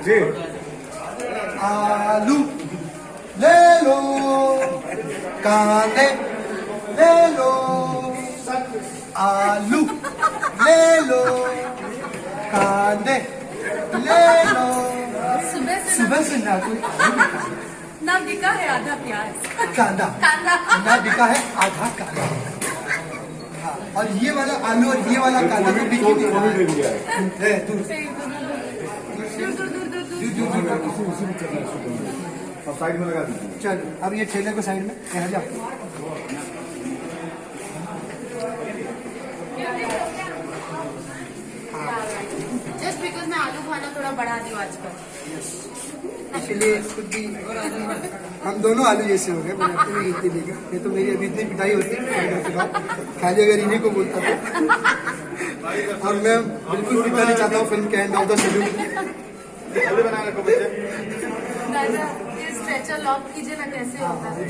जी आलू ले लो, कांदे ले लो, आलू ले लो, कांदे ले लो। सुबह से ना कोई ना बिका है आधा प्याज, कांदा ना बिका है आधा कांदा। हाँ, और ये वाला आलू और ये वाला कांदा तो बिक ही नहीं रहा है। तू साइड में लगा दीजिए। चल अब ये ठेले को साइड में यहाँ जा। जस्ट बिकॉज मैं आलू खाना थोड़ा बढ़ा दी हूँ आजकल, इसलिए खुद भी हम दोनों आलू जैसे हो गए। मैंने अपनी भी गिनती ली, ये तो मेरी अभी इतनी पिटाई होती है खाली अगर इन्हीं को बोलता था। और मैं बिल्कुल दिखना नहीं चाहता हूँ फिल्म के एंड ऑफ द शेड्यूल। दादा ये स्ट्रेचर लॉक कीजिए ना, कैसे होता है।